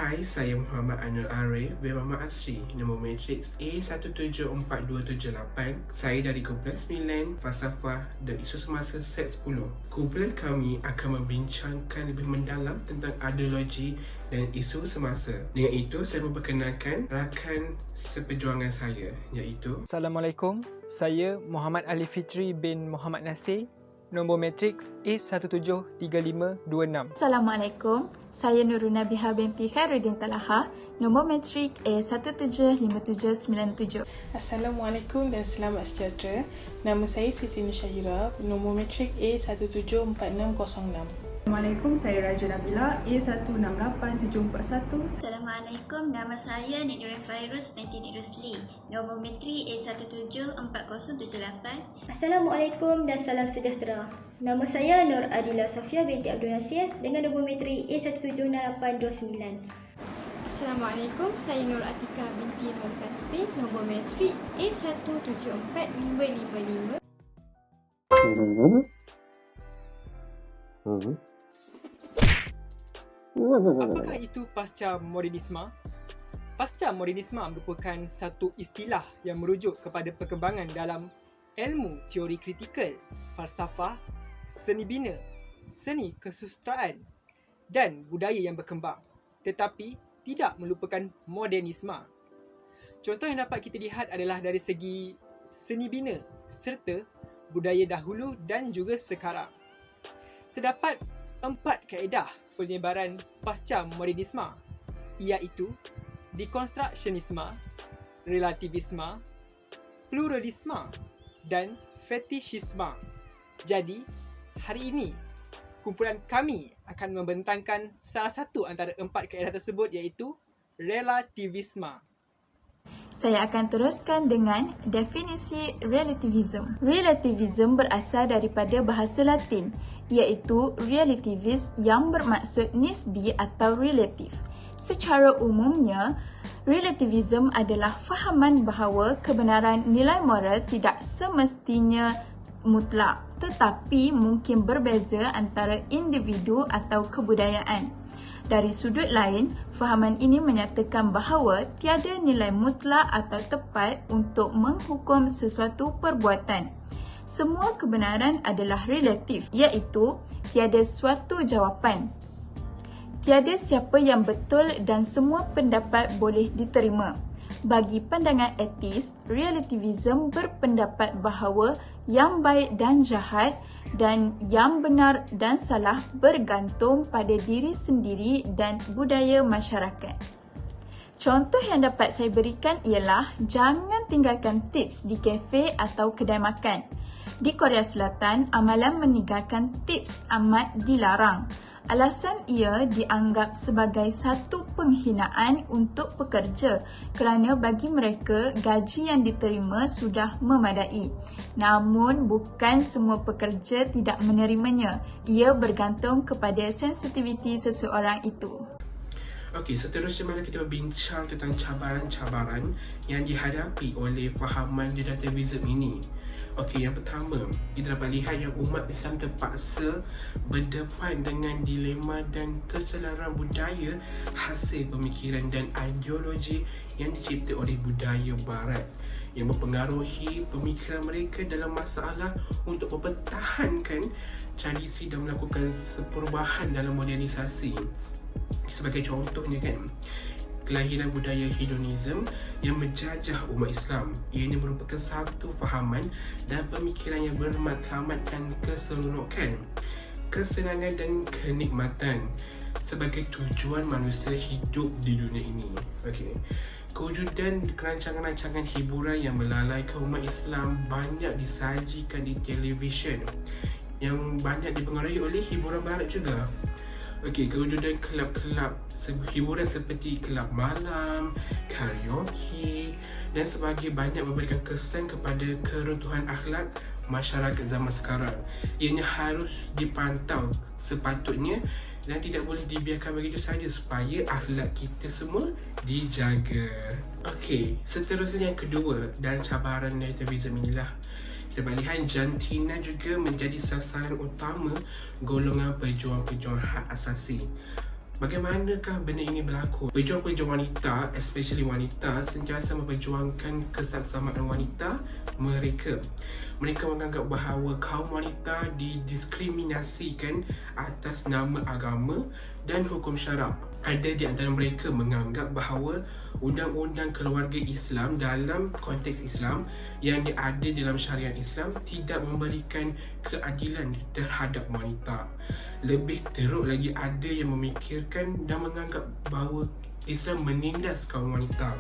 Hai, saya Muhammad Anil Arif bin Muhammad Asri, nombor matriks A174278. Saya dari kumpulan 9 Falsafah dan Isu Semasa set 10. Kumpulan kami akan membincangkan lebih mendalam tentang ideologi dan isu semasa. Dengan itu, saya memperkenalkan rakan seperjuangan saya, iaitu Assalamualaikum, saya Muhammad Ali Fitri bin Muhammad Nasir, nombor matriks A173526. Assalamualaikum, saya Nurul Nabiha binti Khairuddin Talaha, nombor matrik A175797. Assalamualaikum dan selamat sejahtera. Nama saya Siti Nusyahira, nombor matrik A174606. Assalamualaikum, saya Raja Nabila, A168741. Assalamualaikum, nama saya Nik Nurin Fairuz binti Nik Rusli, nombor matrik A174078. Assalamualaikum dan salam sejahtera. Nama saya Nur Adila Safia binti Abdul Nasir dengan nombor matrik A176829. Assalamualaikum, saya Nur Atika binti Nur Kaspi, nombor matrik A174555. Apakah itu pasca modernisme? Pasca modernisme merupakan satu istilah yang merujuk kepada perkembangan dalam ilmu teori kritikal, falsafah, seni bina, seni kesusastraan dan budaya yang berkembang, tetapi tidak melupakan modernisme. Contoh yang dapat kita lihat adalah dari segi seni bina serta budaya dahulu dan juga sekarang. Terdapat 4 kaedah penyebaran pasca modernisme, iaitu dekonstruksionisme, relativisme, pluralisme dan fetishisme. Jadi, hari ini kumpulan kami akan membentangkan salah satu antara 4 kaedah tersebut, iaitu relativisme. Saya akan teruskan dengan definisi relativism. Relativism berasal daripada bahasa Latin, iaitu relativis yang bermaksud nisbi atau relatif. Secara umumnya, relativism adalah fahaman bahawa kebenaran nilai moral tidak semestinya mutlak, tetapi mungkin berbeza antara individu atau kebudayaan. Dari sudut lain, fahaman ini menyatakan bahawa tiada nilai mutlak atau tepat untuk menghukum sesuatu perbuatan. Semua kebenaran adalah relatif, iaitu tiada suatu jawapan. Tiada siapa yang betul dan semua pendapat boleh diterima. Bagi pandangan etis, relativism berpendapat bahawa yang baik dan jahat dan yang benar dan salah bergantung pada diri sendiri dan budaya masyarakat. Contoh yang dapat saya berikan ialah jangan tinggalkan tips di kafe atau kedai makan. Di Korea Selatan, amalan meninggalkan tips amat dilarang. Alasan ia dianggap sebagai satu penghinaan untuk pekerja kerana bagi mereka gaji yang diterima sudah memadai. Namun bukan semua pekerja tidak menerimanya. Ia bergantung kepada sensitiviti seseorang itu. Okey, seterusnya mari kita berbincang tentang cabaran-cabaran yang dihadapi oleh fahaman relativism ini. Okey, yang pertama, kita dapat lihat yang umat Islam terpaksa berdepan dengan dilema dan keselaraan budaya hasil pemikiran dan ideologi yang dicipta oleh budaya barat yang mempengaruhi pemikiran mereka dalam masalah untuk mempertahankan tradisi dan melakukan perubahan dalam modernisasi. Sebagai contohnya kan, kelahiran budaya hedonism yang menjajah umat Islam. Ianya merupakan satu fahaman dan pemikiran yang bermatlamatkan keseronokan, kesenangan dan kenikmatan sebagai tujuan manusia hidup di dunia ini. Okey. Kewujudan rancangan-rancangan hiburan yang melalaikan umat Islam banyak disajikan di televisyen yang banyak dipengaruhi oleh hiburan barat juga. Okey, kewujudan kelab-kelab hiburan seperti kelab malam, karaoke dan sebagainya banyak memberikan kesan kepada keruntuhan akhlak masyarakat zaman sekarang. Ianya harus dipantau sepatutnya dan tidak boleh dibiarkan begitu saja supaya akhlak kita semua dijaga. Okey, seterusnya yang kedua dan cabaran relativism inilah kita lihat jantina juga menjadi sasaran utama golongan pejuang-pejuang hak asasi. Bagaimanakah benda ini berlaku? Pejuang-pejuang wanita, especially wanita, sentiasa memperjuangkan kesaksamaan wanita mereka. Mereka menganggap bahawa kaum wanita didiskriminasikan atas nama agama dan hukum syarak. Ada di antara mereka menganggap bahawa undang-undang keluarga Islam dalam konteks Islam yang ada dalam syariat Islam tidak memberikan keadilan terhadap wanita. Lebih teruk lagi, ada yang memikirkan dan menganggap bahawa Islam menindas kaum wanita,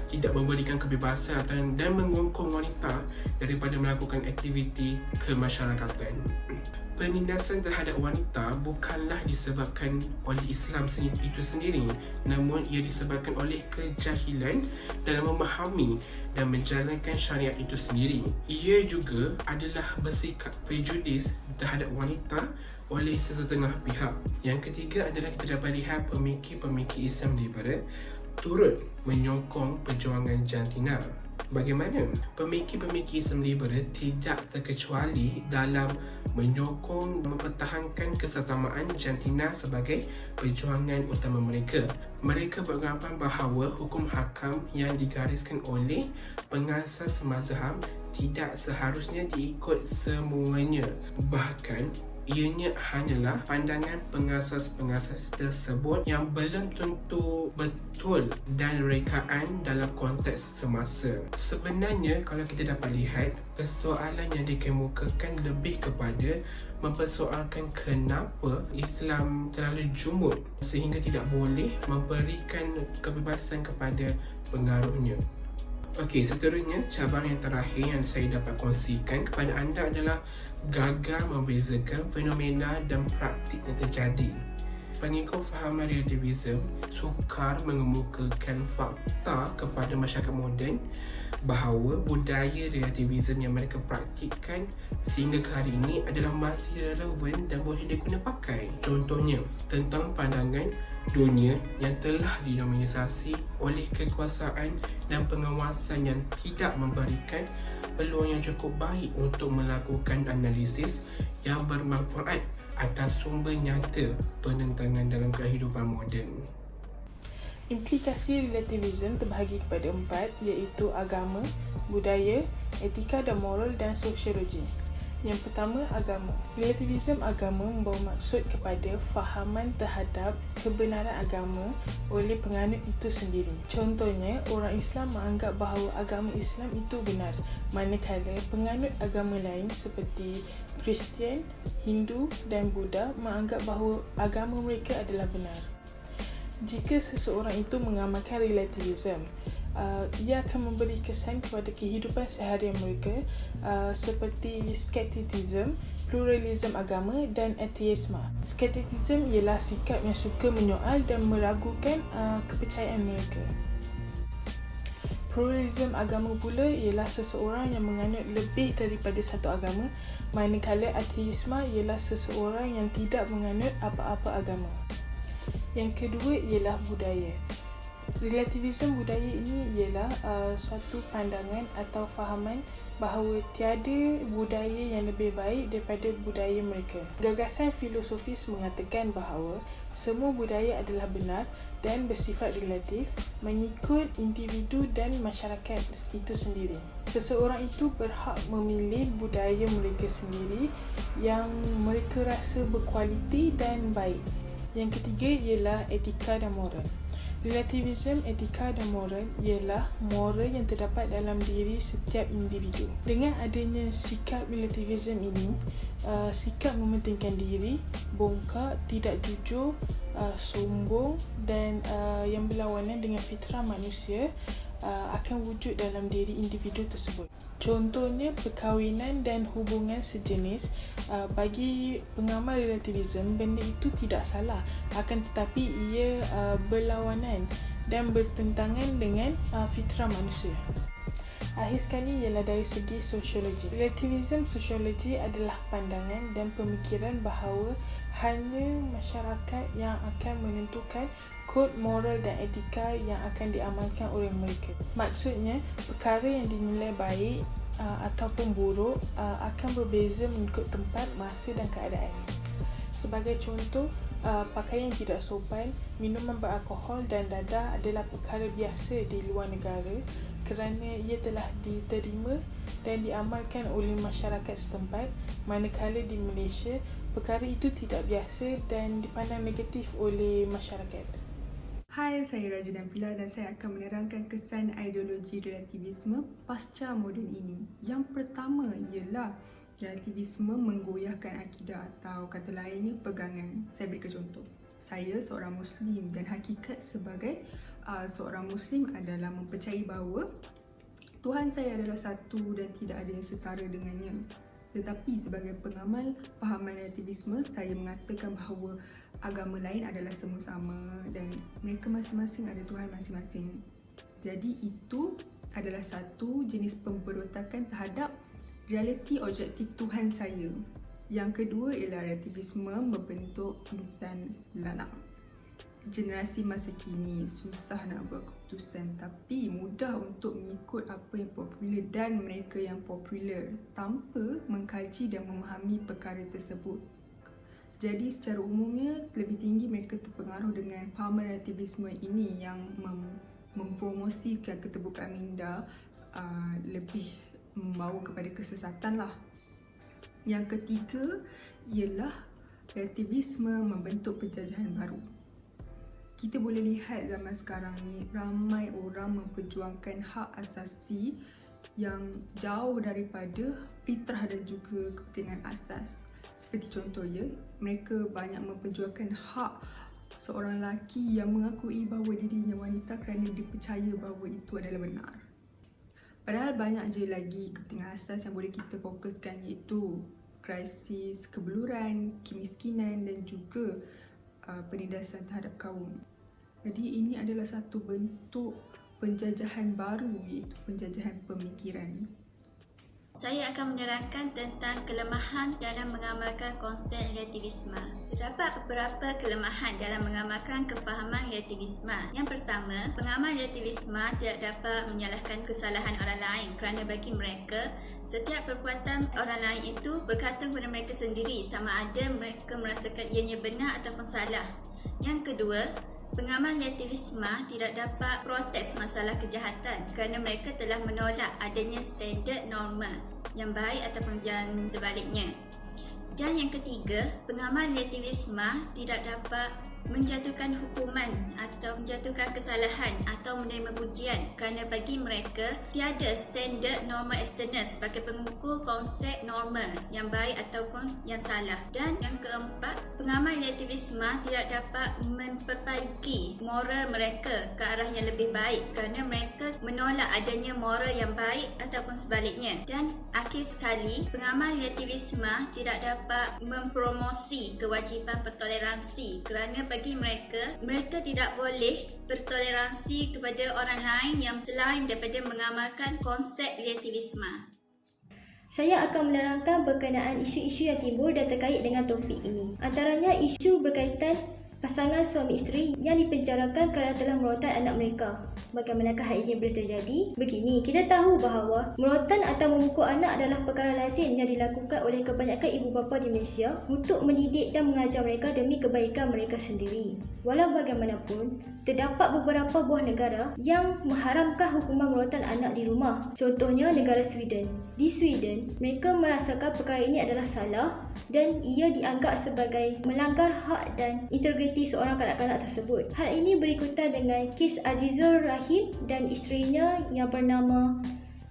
tidak memberikan kebebasan dan mengongkong wanita daripada melakukan aktiviti kemasyarakatan. Penindasan terhadap wanita bukanlah disebabkan oleh Islam itu sendiri, namun ia disebabkan oleh kejahilan dalam memahami dan menjalankan syariat itu sendiri. Ia juga adalah bersikap prejudis terhadap wanita oleh sesetengah pihak. Yang ketiga adalah kita dapat lihat pemikir-pemikir Islam liberal turut menyokong perjuangan jantina. Bagaimana? Pemikir-pemikir Islam liberal tidak terkecuali dalam menyokong dan mempertahankan kesesamaan jantina sebagai perjuangan utama mereka. Mereka beranggapan bahawa hukum hakam yang digariskan oleh pengasas mazhab tidak seharusnya diikut semuanya. Bahkan ianya hanyalah pandangan pengasas-pengasas tersebut yang belum tentu betul dan rekaan dalam konteks semasa. Sebenarnya kalau kita dapat lihat, persoalan yang dikemukakan lebih kepada mempersoalkan kenapa Islam terlalu jumud sehingga tidak boleh memberikan kebebasan kepada pengaruhnya. Okey, seterusnya cabaran yang terakhir yang saya dapat kongsikan kepada anda adalah gagal membezakan fenomena dan praktik yang terjadi. Pengikut fahaman relativism sukar mengemukakan fakta kepada masyarakat moden bahawa budaya relativism yang mereka praktikkan sehingga ke hari ini adalah masih relevan dan boleh diguna pakai. Contohnya, tentang pandangan dunia yang telah didominasi oleh kekuasaan dan pengawasan yang tidak memberikan peluang yang cukup baik untuk melakukan analisis yang bermanfaat atas sumber nyata penentangan dalam kehidupan moden. Implikasi relativism terbahagi kepada 4, iaitu agama, budaya, etika dan moral dan sosiologi. Yang pertama, agama. Relativism agama membawa maksud kepada fahaman terhadap kebenaran agama oleh penganut itu sendiri. Contohnya, orang Islam menganggap bahawa agama Islam itu benar, manakala penganut agama lain seperti Kristian, Hindu dan Buddha menganggap bahawa agama mereka adalah benar. Jika seseorang itu mengamalkan relativism, ia akan memberi kesan kepada kehidupan seharian mereka seperti skepticism, pluralism agama dan ateisme. Skepticism ialah sikap yang suka menyoal dan meragukan kepercayaan mereka. Pluralism agama pula ialah seseorang yang menganut lebih daripada satu agama, manakala ateisme ialah seseorang yang tidak menganut apa-apa agama. Yang kedua ialah budaya. Relativism budaya ini ialah suatu pandangan atau fahaman bahawa tiada budaya yang lebih baik daripada budaya mereka. Gagasan filosofis mengatakan bahawa semua budaya adalah benar dan bersifat relatif mengikut individu dan masyarakat itu sendiri. Seseorang itu berhak memilih budaya mereka sendiri yang mereka rasa berkualiti dan baik. Yang ketiga ialah etika dan moral. Relativism, etika dan moral ialah moral yang terdapat dalam diri setiap individu. Dengan adanya sikap relativism ini, sikap mementingkan diri, bongkak, tidak jujur, sombong dan yang berlawanan dengan fitrah manusia akan wujud dalam diri individu tersebut. Contohnya, perkahwinan dan hubungan sejenis. Bagi pengamal relativism, benda itu tidak salah, akan tetapi ia berlawanan dan bertentangan dengan fitrah manusia. Akhir sekali ialah dari segi sosiologi. Relativism sosiologi adalah pandangan dan pemikiran bahawa hanya masyarakat yang akan menentukan kod moral dan etika yang akan diamalkan oleh mereka. Maksudnya, perkara yang dinilai baik ataupun buruk akan berbeza mengikut tempat, masa dan keadaan. Sebagai contoh, pakaian tidak sopan, minuman beralkohol dan dadah adalah perkara biasa di luar negara kerana ia telah diterima dan diamalkan oleh masyarakat setempat, manakala di Malaysia perkara itu tidak biasa dan dipandang negatif oleh masyarakat. Hai, saya Raja Nabila dan saya akan menerangkan kesan ideologi relativisme pasca moden ini. Yang pertama ialah relativisme menggoyahkan akidah atau kata lainnya pegangan. Saya berikan contoh. Saya seorang Muslim dan hakikat sebagai seorang Muslim adalah mempercayai bahawa Tuhan saya adalah satu dan tidak ada yang setara dengannya. Tetapi sebagai pengamal fahaman relativisme, saya mengatakan bahawa agama lain adalah semua sama dan mereka masing-masing ada Tuhan masing-masing. Jadi itu adalah satu jenis pemberontakan terhadap realiti objektif Tuhan saya. Yang kedua ialah relativisme membentuk insan lanak. Generasi masa kini susah nak buat keputusan tapi mudah untuk mengikut apa yang popular dan mereka yang popular tanpa mengkaji dan memahami perkara tersebut. Jadi secara umumnya lebih tinggi mereka terpengaruh dengan fahaman relativisme ini yang mempromosikan keterbukaan minda lebih membawa kepada kesesatan lah. Yang ketiga ialah relativisme membentuk penjajahan baru. Kita boleh lihat zaman sekarang ni ramai orang memperjuangkan hak asasi yang jauh daripada fitrah dan juga kepentingan asas. Seperti contoh mereka banyak memperjuangkan hak seorang lelaki yang mengakui bahawa dirinya wanita kerana dipercaya bahawa itu adalah benar. Padahal banyak je lagi kepentingan asas yang boleh kita fokuskan iaitu krisis kebeluran, kemiskinan dan juga penindasan terhadap kaum. Jadi ini adalah satu bentuk penjajahan baru iaitu penjajahan pemikiran. Saya akan menerangkan tentang kelemahan dalam mengamalkan konsep relativisme. Terdapat beberapa kelemahan dalam mengamalkan kefahaman relativisme. Yang pertama, pengamal relativisme tidak dapat menyalahkan kesalahan orang lain kerana bagi mereka, setiap perbuatan orang lain itu bergantung pada mereka sendiri sama ada mereka merasakan ianya benar ataupun salah. Yang kedua, pengamal relativisme tidak dapat protes masalah kejahatan kerana mereka telah menolak adanya standard norma yang baik ataupun yang sebaliknya. Dan yang ketiga, pengamal relativisme tidak dapat menjatuhkan hukuman atau menjatuhkan kesalahan atau menerima pujian kerana bagi mereka tiada standard norma eksternal sebagai pengukur konsep norma yang baik ataupun yang salah. Dan yang keempat, pengamal relativisme tidak dapat memperbaiki moral mereka ke arah yang lebih baik kerana mereka menolak adanya moral yang baik ataupun sebaliknya. Dan akhir sekali, pengamal relativisme tidak dapat mempromosi kewajipan bertoleransi kerana bagi mereka tidak boleh bertoleransi kepada orang lain yang selain daripada mengamalkan konsep relativisme. Saya akan menerangkan berkenaan isu-isu yang timbul dan terkait dengan topik ini. Antaranya isu berkaitan pasangan suami isteri yang dipenjarakan kerana telah merotan anak mereka. Bagaimanakah hal ini boleh terjadi? Begini, kita tahu bahawa merotan atau memukul anak adalah perkara lazim yang dilakukan oleh kebanyakan ibu bapa di Malaysia untuk mendidik dan mengajar mereka demi kebaikan mereka sendiri. Walau bagaimanapun, terdapat beberapa buah negara yang mengharamkan hukuman merotan anak di rumah. Contohnya negara Sweden. Di Sweden, mereka merasakan perkara ini adalah salah dan ia dianggap sebagai melanggar hak dan integriti seorang kanak-kanak tersebut. Hal ini berikutan dengan kes Azizur Rahim dan isterinya yang bernama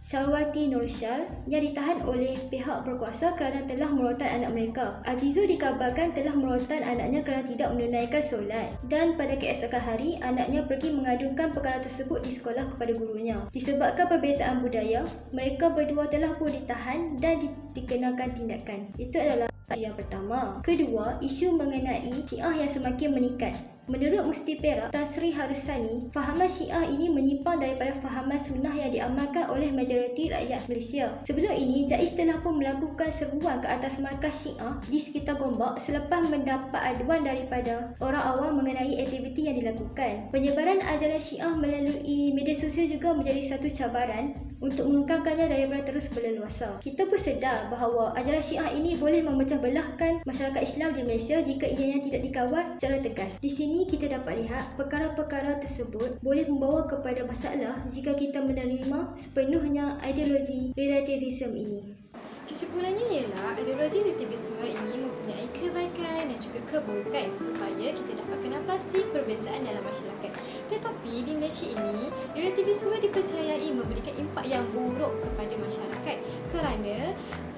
Syarwati Nursyal yang ditahan oleh pihak berkuasa kerana telah merotan anak mereka. Azizur dikabarkan telah merotan anaknya kerana tidak menunaikan solat dan pada keesokan hari anaknya pergi mengadukan perkara tersebut di sekolah kepada gurunya. Disebabkan perbezaan budaya, mereka berdua telah pun ditahan dan dikenakan tindakan. Itu adalah yang pertama. Kedua, isu mengenai Syiah yang semakin meningkat. Menurut Mufti Perak Tan Sri Harusani, fahaman Syiah ini menyimpang daripada fahaman sunnah yang diamalkan oleh majoriti rakyat Malaysia. Sebelum ini, JAIS telah pun melakukan seruan ke atas markas Syiah di sekitar Gombak selepas mendapat aduan daripada orang awam mengenai aktiviti yang dilakukan. Penyebaran ajaran Syiah melalui media sosial juga menjadi satu cabaran untuk mengengkangkannya daripada terus berleluasa. Kita pun sedar bahawa ajaran Syiah ini boleh memecah belahkan masyarakat Islam di Malaysia jika ianya tidak dikawal secara tegas. Di sini kita dapat lihat perkara-perkara tersebut boleh membawa kepada masalah jika kita menerima sepenuhnya ideologi relativisme ini. Kesimpulannya ialah ideologi relativisme ini mempunyai kebaikan dan juga keburukan supaya kita dapat kenal pasti perbezaan dalam masyarakat. Tetapi di Malaysia ini, relativisme dipercayai memberikan impak yang buruk kepada masyarakat kerana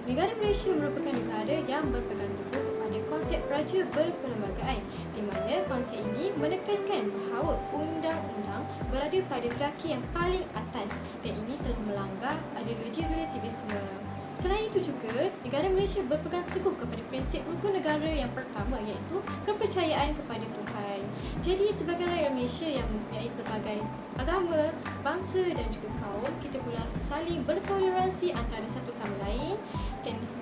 negara Malaysia merupakan negara yang berpegang teguh kepada konsep raja berperlembagaan, di mana konsep ini menekankan bahawa undang-undang berada pada hierarki yang paling atas dan ini telah melanggar ideologi relativisme. Selain itu juga, negara Malaysia berpegang teguh kepada prinsip rukun negara yang pertama iaitu kepercayaan kepada Tuhan. Jadi sebagai rakyat Malaysia yang mempunyai pelbagai agama, bangsa dan juga kaum, kita pula saling bertoleransi antara satu sama lain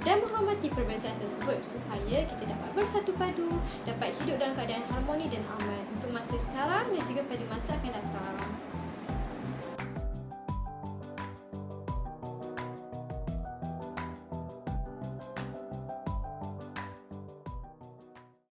dan menghormati perbezaan tersebut supaya kita dapat bersatu padu, dapat hidup dalam keadaan harmoni dan aman untuk masa sekarang dan juga pada masa